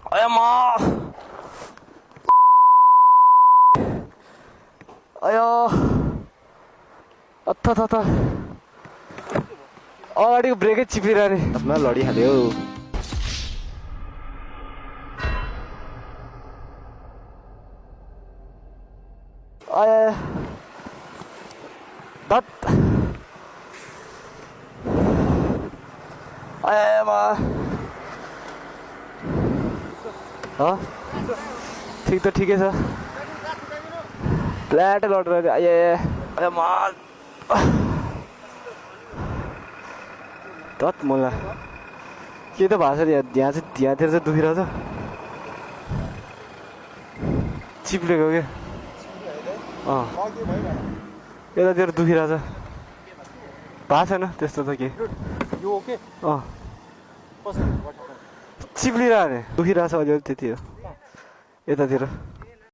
आयामा आया अत्था था अगाडिको ब्रेकै चिपिरहने आफ्ना लडिहाल्यो आया धत आयामा ठिक त ठिकै छ फ्ल्याट लडेर आयामा धत मलाई के त भएको छ यहाँ चाहिँ यहाँतिर चाहिँ दुखिरहेछ चिप्लेको क्या यतातिर दुखिरहेछ भएको छैन त्यस्तो त के चिप्लिरहने दुखिरहेछ अलिअलि त्यति हो यतातिर